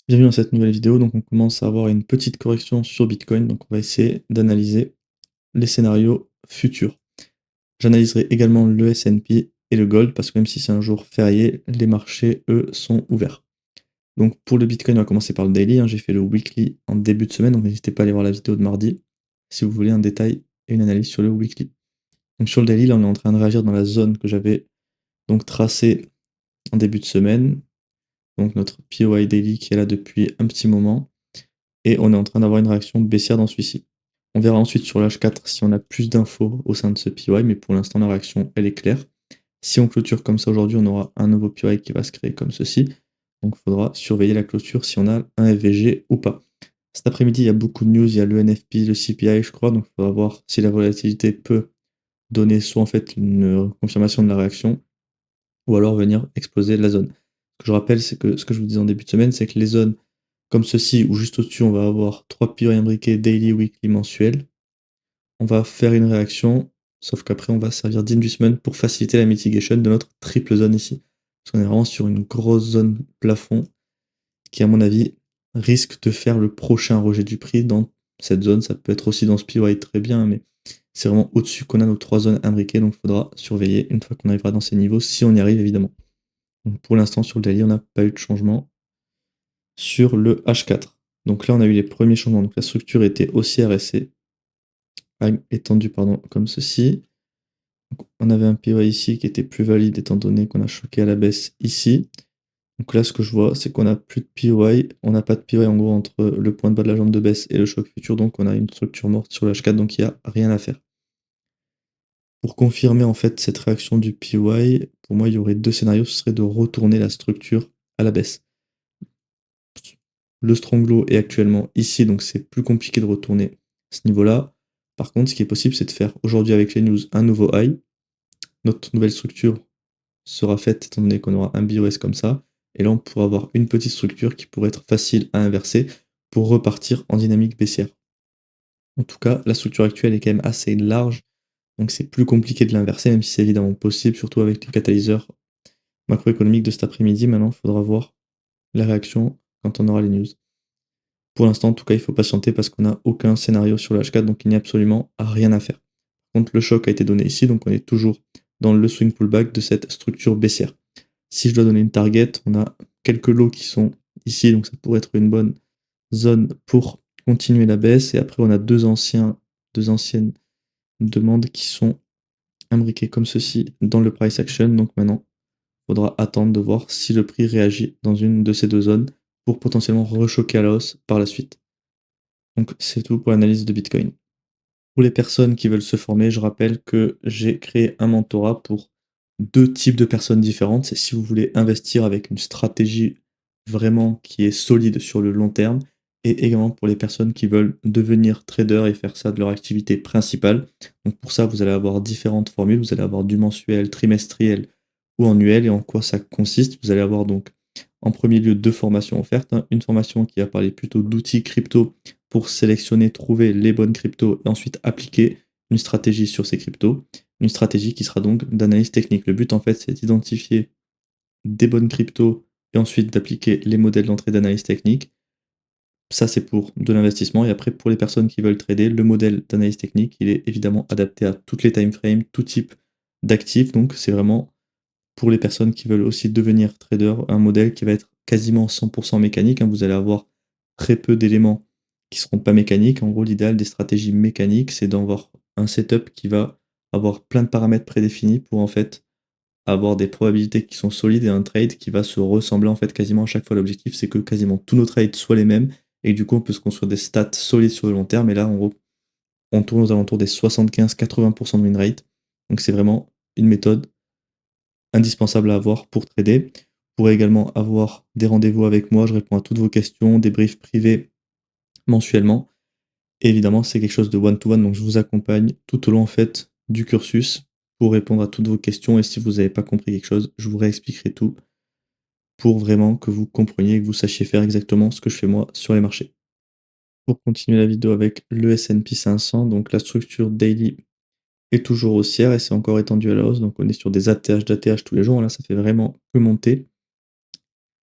Bienvenue dans cette nouvelle vidéo. Donc on commence à avoir une petite correction sur Bitcoin. Donc on va essayer d'analyser les scénarios futurs. J'analyserai également le S&P et le gold parce que même si c'est un jour férié, les marchés, eux, sont ouverts. Donc pour le Bitcoin, on va commencer par le daily, hein. J'ai fait le weekly en début de semaine, donc n'hésitez pas à aller voir la vidéo de mardi si vous voulez un détail et une analyse sur le weekly. Donc sur le daily, là on est en train de réagir dans la zone que j'avais donc tracée en début de semaine. Donc notre POI daily qui est là depuis un petit moment. Et on est en train d'avoir une réaction baissière dans celui-ci. On verra ensuite sur l'H4 si on a plus d'infos au sein de ce PY, mais pour l'instant la réaction elle est claire. Si on clôture comme ça aujourd'hui, on aura un nouveau PY qui va se créer comme ceci. Donc il faudra surveiller la clôture si on a un FVG ou pas. Cet après-midi, il y a beaucoup de news, il y a le NFP, le CPI, je crois, donc il faudra voir si la volatilité peut donner soit en fait une confirmation de la réaction, ou alors venir exploser la zone. Ce que je rappelle, c'est que ce que je vous disais en début de semaine, c'est que les zones comme ceci, ou juste au-dessus, on va avoir 3 pylônes imbriqués daily, weekly, mensuel. On va faire une réaction, sauf qu'après, on va servir d'inducement pour faciliter la mitigation de notre triple zone ici. Parce qu'on est vraiment sur une grosse zone plafond qui, à mon avis, risque de faire le prochain rejet du prix dans cette zone. Ça peut être aussi dans ce PY très bien, mais c'est vraiment au-dessus qu'on a nos 3 zones imbriquées, donc il faudra surveiller une fois qu'on arrivera dans ces niveaux, si on y arrive évidemment. Donc pour l'instant, sur le daily, on n'a pas eu de changement sur le H4. Donc là, on a eu les premiers changements. Donc la structure était haussière et s'est étendue pardon, comme ceci. Donc, on avait un PY ici qui était plus valide étant donné qu'on a choqué à la baisse ici. Donc là, ce que je vois, c'est qu'on n'a plus de PY. On n'a pas de PY en gros entre le point de bas de la jambe de baisse et le choc futur. Donc on a une structure morte sur le H4. Donc il n'y a rien à faire. Pour confirmer en fait cette réaction du PY, pour moi, il y aurait deux scénarios. Ce serait de retourner la structure à la baisse. Le stronglow est actuellement ici, donc c'est plus compliqué de retourner ce niveau-là. Par contre, ce qui est possible, c'est de faire aujourd'hui avec les news un nouveau high. Notre nouvelle structure sera faite étant donné qu'on aura un BOS comme ça. Et là, on pourra avoir une petite structure qui pourrait être facile à inverser pour repartir en dynamique baissière. En tout cas, la structure actuelle est quand même assez large, donc c'est plus compliqué de l'inverser, même si c'est évidemment possible, surtout avec les catalyseurs macroéconomiques de cet après-midi. Maintenant, il faudra voir la réaction quand on aura les news. Pour l'instant, en tout cas, il faut patienter parce qu'on n'a aucun scénario sur le H4, donc il n'y a absolument rien à faire. Par contre, le choc a été donné ici, donc on est toujours dans le swing pullback de cette structure baissière. Si je dois donner une target, on a quelques lots qui sont ici, donc ça pourrait être une bonne zone pour continuer la baisse. Et après, on a deux anciennes demandes qui sont imbriquées comme ceci dans le price action. Donc maintenant, il faudra attendre de voir si le prix réagit dans une de ces deux zones pour potentiellement rechoquer à la hausse par la suite. Donc c'est tout pour l'analyse de Bitcoin. Pour les personnes qui veulent se former, je rappelle que j'ai créé un mentorat pour deux types de personnes différentes. C'est si vous voulez investir avec une stratégie vraiment qui est solide sur le long terme, et également pour les personnes qui veulent devenir trader et faire ça de leur activité principale. Donc pour ça, vous allez avoir différentes formules. Vous allez avoir du mensuel, trimestriel ou annuel. Et en quoi ça consiste? Vous allez avoir donc en premier lieu deux formations offertes, hein. Une formation qui va parler plutôt d'outils crypto pour sélectionner, trouver les bonnes cryptos et ensuite appliquer une stratégie sur ces cryptos. Une stratégie qui sera donc d'analyse technique. Le but en fait, c'est d'identifier des bonnes cryptos et ensuite d'appliquer les modèles d'entrée d'analyse technique. Ça, c'est pour de l'investissement. Et après, pour les personnes qui veulent trader, le modèle d'analyse technique, il est évidemment adapté à toutes les time frames, tout type d'actifs. Donc, c'est vraiment pour les personnes qui veulent aussi devenir trader, un modèle qui va être quasiment 100% mécanique, hein. Vous allez avoir très peu d'éléments qui seront pas mécaniques. En gros, l'idéal des stratégies mécaniques, c'est d'avoir un setup qui va avoir plein de paramètres prédéfinis pour en fait avoir des probabilités qui sont solides et un trade qui va se ressembler en fait quasiment à chaque fois. L'objectif, c'est que quasiment tous nos trades soient les mêmes et du coup, on peut se construire des stats solides sur le long terme. Et là, en gros, on tourne aux alentours des 75-80% de win rate. Donc, c'est vraiment une méthode indispensable à avoir pour trader. Vous pourrez également avoir des rendez-vous avec moi, je réponds à toutes vos questions, des briefs privés mensuellement. Et évidemment, c'est quelque chose de one-to-one, donc je vous accompagne tout au long en fait du cursus pour répondre à toutes vos questions. Et si vous n'avez pas compris quelque chose, je vous réexpliquerai tout pour vraiment que vous compreniez et que vous sachiez faire exactement ce que je fais moi sur les marchés. Pour continuer la vidéo avec le S&P 500, donc la structure daily est toujours haussière et c'est encore étendu à la hausse. Donc on est sur des ATH d'ATH tous les jours. Là, ça fait vraiment que monter.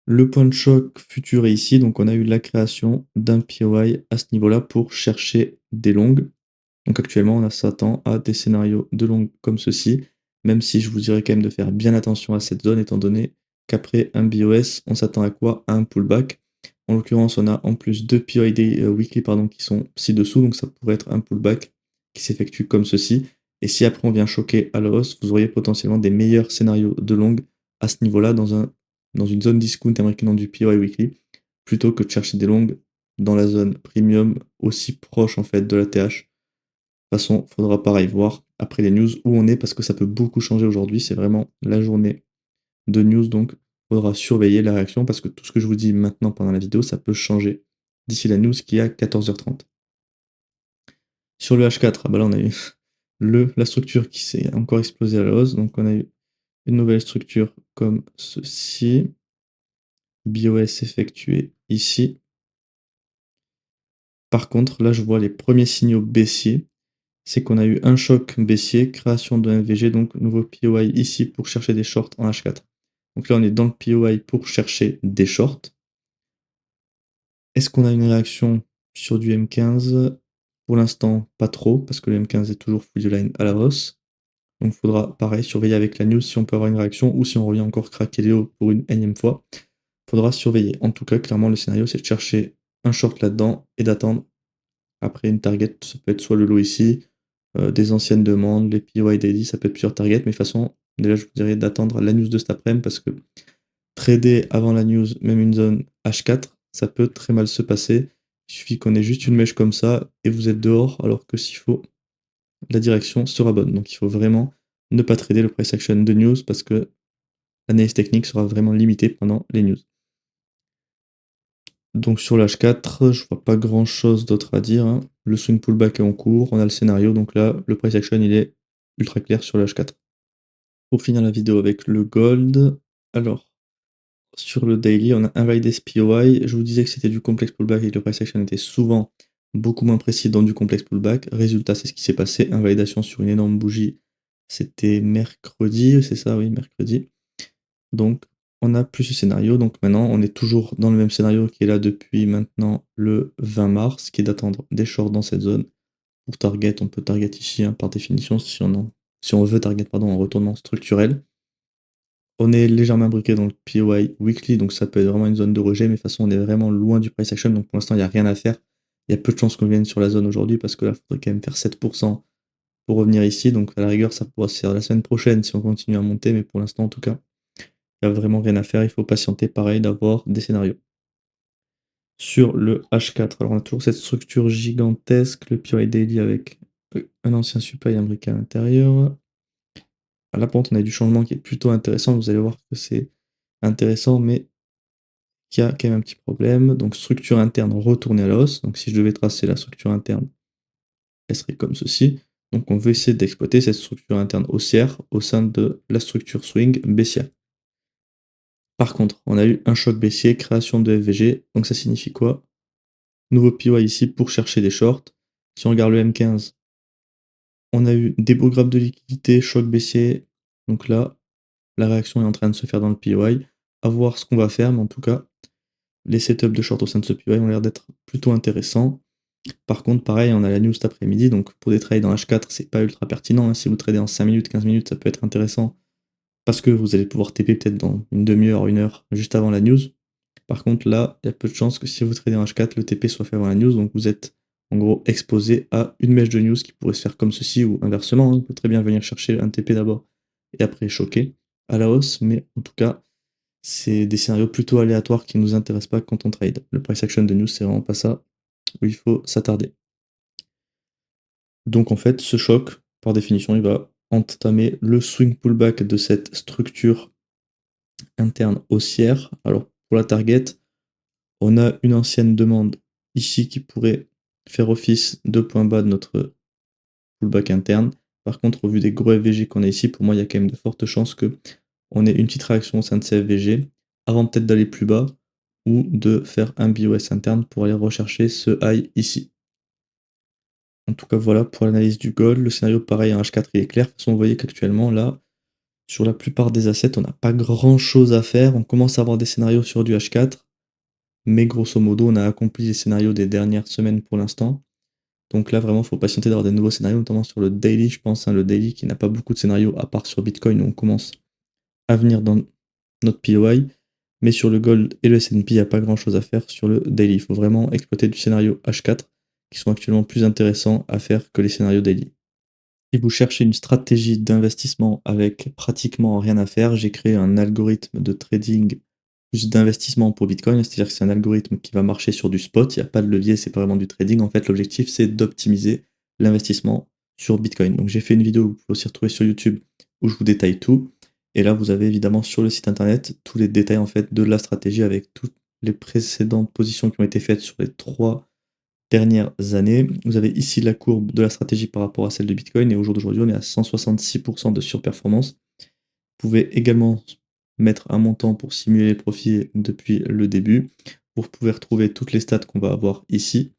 Le point de choc futur est ici, donc on a eu la création d'un POI à ce niveau-là pour chercher des longues. Donc actuellement, on s'attend à des scénarios de longues comme ceci, même si je vous dirais quand même de faire bien attention à cette zone, étant donné qu'après un BOS, on s'attend à quoi? À un pullback. En l'occurrence, on a en plus deux POID weekly pardon, qui sont ci-dessous, donc ça pourrait être un pullback qui s'effectue comme ceci. Et si après on vient choquer à la hausse, vous auriez potentiellement des meilleurs scénarios de longue à ce niveau-là, dans une zone discount américaine du POI weekly, plutôt que de chercher des longues dans la zone premium aussi proche en fait de la TH. De toute façon, il faudra pareil voir après les news où on est parce que ça peut beaucoup changer aujourd'hui. C'est vraiment la journée de news, donc il faudra surveiller la réaction parce que tout ce que je vous dis maintenant pendant la vidéo, ça peut changer d'ici la news qui est à 14h30. Sur le H4, ah bah là on a eu la structure qui s'est encore explosée à la hausse. Donc on a eu une nouvelle structure comme ceci. BOS effectué ici. Par contre, là je vois les premiers signaux baissiers. C'est qu'on a eu un choc baissier, création de MVG, donc nouveau POI ici pour chercher des shorts en H4. Donc là, on est dans le POI pour chercher des shorts. Est-ce qu'on a une réaction sur du M15? Pour l'instant, pas trop, parce que le M15 est toujours full line à la hausse. Donc il faudra, pareil, surveiller avec la news si on peut avoir une réaction ou si on revient encore craquer les hauts pour une énième fois. Il faudra surveiller. En tout cas, clairement, le scénario, c'est de chercher un short là-dedans et d'attendre après une target. Ça peut être soit le lot ici, des anciennes demandes, les PY daily, ça peut être plusieurs targets, mais de toute façon, déjà, je vous dirais d'attendre la news de cet après-midi parce que trader avant la news, même une zone H4, ça peut très mal se passer. Il suffit qu'on ait juste une mèche comme ça et vous êtes dehors, alors que s'il faut, la direction sera bonne. Donc il faut vraiment ne pas trader le price action de news parce que l'analyse technique sera vraiment limitée pendant les news. Donc sur l'H4, je vois pas grand chose d'autre à dire, hein. Le swing pullback est en cours, on a le scénario, donc là, le price action il est ultra clair sur l'H4. Pour finir la vidéo avec le gold, alors sur le daily, on a invalidé ce POI. Je vous disais que c'était du complex pullback et que le price action était souvent beaucoup moins précis dans du complex pullback. Résultat, c'est ce qui s'est passé. Invalidation sur une énorme bougie. C'était mercredi, c'est ça, oui, mercredi. Donc, on a plus ce scénario. Donc maintenant, on est toujours dans le même scénario qui est là depuis maintenant le 20 mars, qui est d'attendre des shorts dans cette zone. Pour target, on peut target ici, hein, par définition, si on veut target pardon, en retournement structurel. On est légèrement imbriqué dans le POI weekly, donc ça peut être vraiment une zone de rejet, mais de toute façon, on est vraiment loin du price action, donc pour l'instant, il n'y a rien à faire. Il y a peu de chances qu'on vienne sur la zone aujourd'hui, parce que là, il faudrait quand même faire 7% pour revenir ici, donc à la rigueur, ça pourra se faire la semaine prochaine si on continue à monter, mais pour l'instant, en tout cas, il n'y a vraiment rien à faire, il faut patienter, pareil, d'avoir des scénarios. Sur le H4, alors on a toujours cette structure gigantesque, le POI daily avec un ancien supply imbriqué à l'intérieur. Là, par contre, on a du changement qui est plutôt intéressant, vous allez voir que c'est intéressant, mais qui a quand même un petit problème. Donc structure interne retournée à la hausse. Donc si je devais tracer la structure interne, elle serait comme ceci. Donc on veut essayer d'exploiter cette structure interne haussière au sein de la structure swing baissière. Par contre, on a eu un choc baissier, création de FVG. Donc ça signifie quoi? Nouveau POI ici pour chercher des shorts. Si on regarde le M15, on a eu des beaux graphes de liquidité, choc baissier. Donc là, la réaction est en train de se faire dans le POI. À voir ce qu'on va faire, mais en tout cas, les setups de short au sein de ce POI ont l'air d'être plutôt intéressants. Par contre, pareil, on a la news cet après-midi, donc pour des trades en H4, c'est pas ultra pertinent, hein. Si vous tradez en 5 minutes, 15 minutes, ça peut être intéressant parce que vous allez pouvoir TP peut-être dans une demi-heure, une heure, juste avant la news. Par contre, là, il y a peu de chances que si vous tradez en H4, le TP soit fait avant la news, donc vous êtes en gros exposé à une mèche de news qui pourrait se faire comme ceci ou inversement, hein. On peut très bien venir chercher un TP d'abord et après choquer à la hausse, mais en tout cas, c'est des scénarios plutôt aléatoires qui ne nous intéressent pas quand on trade. Le price action de news, c'est vraiment pas ça où il faut s'attarder. Donc en fait, ce choc, par définition, il va entamer le swing pullback de cette structure interne haussière. Alors pour la target, on a une ancienne demande ici qui pourrait faire office de point bas de notre pullback interne. Par contre, au vu des gros FVG qu'on a ici, pour moi, il y a quand même de fortes chances que on ait une petite réaction au sein de ces FVG avant peut-être d'aller plus bas ou de faire un BOS interne pour aller rechercher ce high ici. En tout cas, voilà pour l'analyse du gold. Le scénario, pareil, en H4, il est clair. De toute façon, vous voyez qu'actuellement, là, Sur la plupart des assets, on n'a pas grand chose à faire. On commence à avoir des scénarios sur du H4, mais grosso modo, on a accompli les scénarios des dernières semaines pour l'instant. Donc là, vraiment, il faut patienter d'avoir des nouveaux scénarios, notamment sur le daily, je pense, hein, le daily qui n'a pas beaucoup de scénarios, à part sur Bitcoin, où on commence à venir dans notre POI. Mais sur le Gold et le S&P, il n'y a pas grand-chose à faire sur le daily. Il faut vraiment exploiter du scénario H4, qui sont actuellement plus intéressants à faire que les scénarios daily. Si vous cherchez une stratégie d'investissement avec pratiquement rien à faire, j'ai créé un algorithme de trading plus d'investissement pour Bitcoin, c'est-à-dire que c'est un algorithme qui va marcher sur du spot, il n'y a pas de levier, c'est pas vraiment du trading. En fait, l'objectif, c'est d'optimiser l'investissement sur Bitcoin. Donc j'ai fait une vidéo que vous pouvez aussi retrouver sur YouTube où je vous détaille tout. Et là, vous avez évidemment sur le site internet tous les détails en fait de la stratégie avec toutes les précédentes positions qui ont été faites sur les 3 dernières années. Vous avez ici la courbe de la stratégie par rapport à celle de Bitcoin et au jour d'aujourd'hui, on est à 166% de surperformance. Vous pouvez également mettre un montant pour simuler les profits depuis le début. Vous pouvez retrouver toutes les stats qu'on va avoir ici.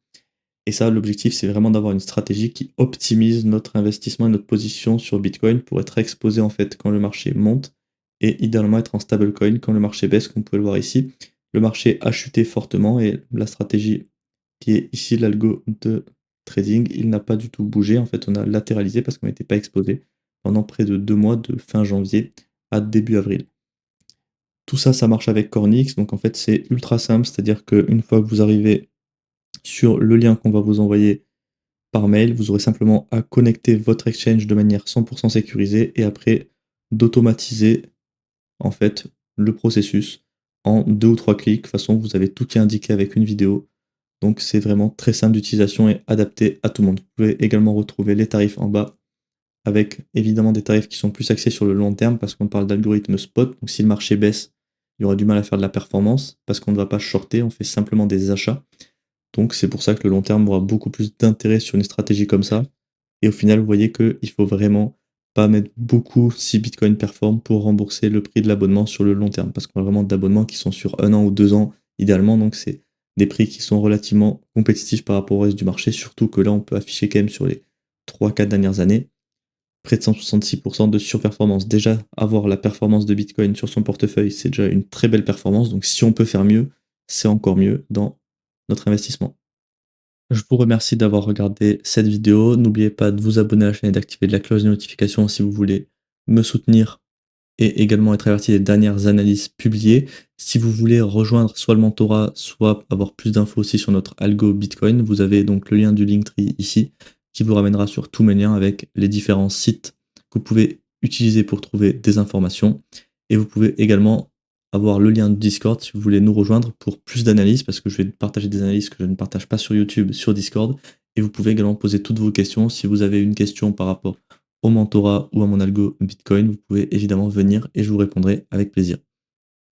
Et ça, l'objectif, c'est vraiment d'avoir une stratégie qui optimise notre investissement et notre position sur Bitcoin pour être exposé en fait quand le marché monte et idéalement être en stablecoin quand le marché baisse, comme vous pouvez le voir ici. Le marché a chuté fortement et la stratégie qui est ici l'algo de trading, il n'a pas du tout bougé. En fait, on a latéralisé parce qu'on n'était pas exposé pendant près de 2 mois, de fin janvier à début avril. Tout ça, ça marche avec Cornix. Donc en fait, c'est ultra simple, c'est-à-dire qu'une fois que vous arrivez sur le lien qu'on va vous envoyer par mail, vous aurez simplement à connecter votre exchange de manière 100% sécurisée et après d'automatiser en fait le processus en 2 ou 3 clics. De toute façon, vous avez tout qui est indiqué avec une vidéo. Donc c'est vraiment très simple d'utilisation et adapté à tout le monde. Vous pouvez également retrouver les tarifs en bas avec évidemment des tarifs qui sont plus axés sur le long terme parce qu'on parle d'algorithme spot. Donc si le marché baisse, il y aura du mal à faire de la performance parce qu'on ne va pas shorter, on fait simplement des achats. Donc c'est pour ça que le long terme aura beaucoup plus d'intérêt sur une stratégie comme ça. Et au final, vous voyez qu'il faut vraiment pas mettre beaucoup si Bitcoin performe pour rembourser le prix de l'abonnement sur le long terme. Parce qu'on a vraiment d'abonnements qui sont sur 1 an ou 2 ans idéalement. Donc c'est des prix qui sont relativement compétitifs par rapport au reste du marché. Surtout que là, on peut afficher quand même sur les 3 4 dernières années près de 166% de surperformance. Déjà, avoir la performance de Bitcoin sur son portefeuille, c'est déjà une très belle performance. Donc si on peut faire mieux, c'est encore mieux dans notre investissement. Je vous remercie d'avoir regardé cette vidéo. N'oubliez pas de vous abonner à la chaîne et d'activer la cloche de notification si vous voulez me soutenir et également être averti des dernières analyses publiées. Si vous voulez rejoindre soit le mentorat, soit avoir plus d'infos aussi sur notre algo Bitcoin, vous avez donc le lien du Linktree ici qui vous ramènera sur tous mes liens avec les différents sites que vous pouvez utiliser pour trouver des informations. Et vous pouvez également avoir le lien de Discord si vous voulez nous rejoindre pour plus d'analyses parce que je vais partager des analyses que je ne partage pas sur YouTube, sur Discord. Et vous pouvez également poser toutes vos questions. Si vous avez une question par rapport au mentorat ou à mon algo Bitcoin, vous pouvez évidemment venir et je vous répondrai avec plaisir.